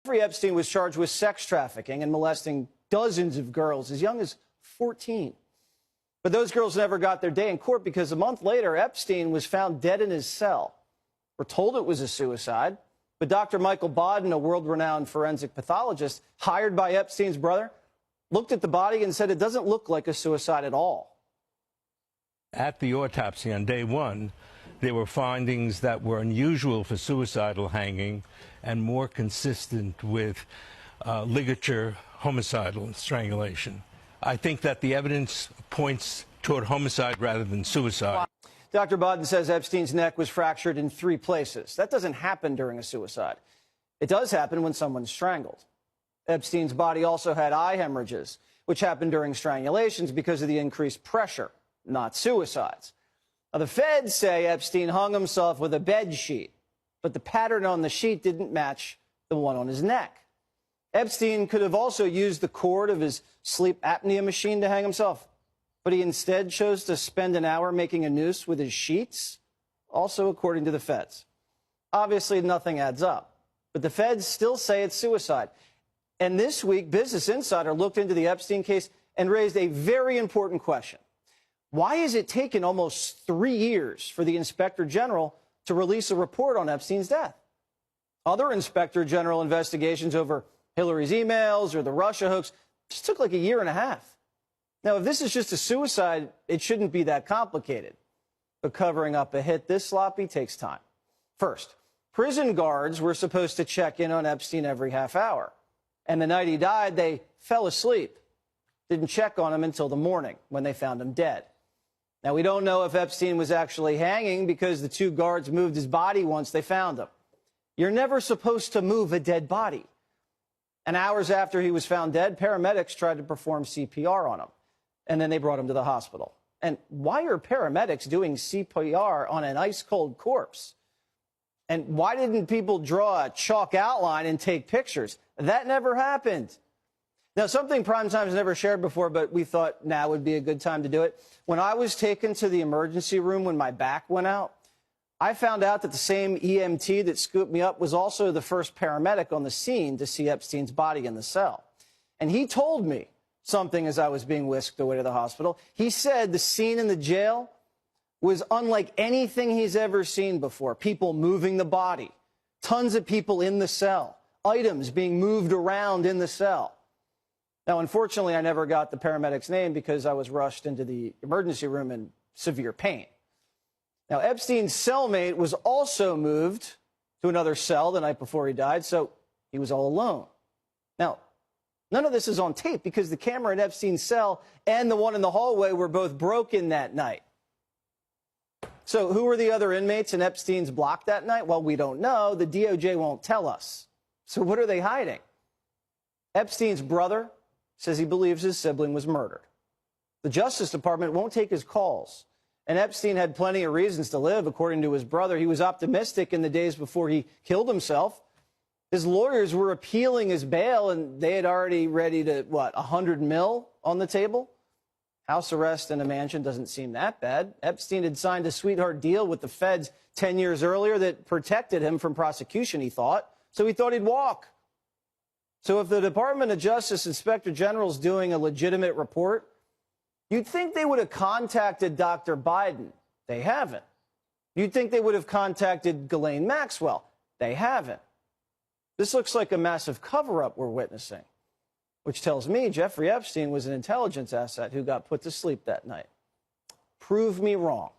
Jeffrey Epstein was charged with sex trafficking and molesting dozens of girls as young as 14. But those girls never got their day in court because a month later, Epstein was found dead in his cell. We're told it was a suicide, but Dr. Michael Bodden, a world-renowned forensic pathologist hired by Epstein's brother, looked at the body and said it doesn't look like a suicide at all. At the autopsy on day one, there were findings that were unusual for suicidal hanging and more consistent with ligature homicidal strangulation. I think that the evidence points toward homicide rather than suicide. Dr. Bodden says Epstein's neck was fractured in 3 places. That doesn't happen during a suicide. It does happen when someone's strangled. Epstein's body also had eye hemorrhages, which happened during strangulations because of the increased pressure, not suicides. Now, the feds say Epstein hung himself with a bed sheet, but the pattern on the sheet didn't match the one on his neck. Epstein could have also used the cord of his sleep apnea machine to hang himself, but he instead chose to spend an hour making a noose with his sheets, also according to the feds. Obviously, nothing adds up, but the feds still say it's suicide. And this week, Business Insider looked into the Epstein case and raised a very important question. Why has it taken almost 3 years for the Inspector General to release a report on Epstein's death? Other Inspector General investigations over Hillary's emails or the Russia hoax just took like 1.5 years. Now, if this is just a suicide, it shouldn't be that complicated. But covering up a hit this sloppy takes time. First, prison guards were supposed to check in on Epstein every half hour. And the night he died, they fell asleep. Didn't check on him until the morning when they found him dead. Now, we don't know if Epstein was actually hanging because the 2 guards moved his body once they found him. You're never supposed to move a dead body. And hours after he was found dead, paramedics tried to perform CPR on him. And then they brought him to the hospital. And why are paramedics doing CPR on an ice-cold corpse? And why didn't people draw a chalk outline and take pictures? That never happened. Now, something Primetime's never shared before, but we thought now would be a good time to do it. When I was taken to the emergency room when my back went out, I found out that the same EMT that scooped me up was also the first paramedic on the scene to see Epstein's body in the cell. And he told me something as I was being whisked away to the hospital. He said the scene in the jail was unlike anything he's ever seen before. People moving the body, tons of people in the cell, items being moved around in the cell. Now, unfortunately, I never got the paramedic's name because I was rushed into the emergency room in severe pain. Now, Epstein's cellmate was also moved to another cell the night before he died, so he was all alone. Now, none of this is on tape because the camera in Epstein's cell and the one in the hallway were both broken that night. So who were the other inmates in Epstein's block that night? Well, we don't know. The DOJ won't tell us. So what are they hiding? Epstein's brother says he believes his sibling was murdered. The Justice Department won't take his calls. And Epstein had plenty of reasons to live, according to his brother. He was optimistic in the days before he killed himself. His lawyers were appealing his bail, and they had already ready to, what, $100 million on the table? House arrest in a mansion doesn't seem that bad. Epstein had signed a sweetheart deal with the feds 10 years earlier that protected him from prosecution, he thought. So he thought he'd walk. So if the Department of Justice Inspector General is doing a legitimate report, you'd think they would have contacted Dr. Biden. They haven't. You'd think they would have contacted Ghislaine Maxwell. They haven't. This looks like a massive cover-up we're witnessing, which tells me Jeffrey Epstein was an intelligence asset who got put to sleep that night. Prove me wrong.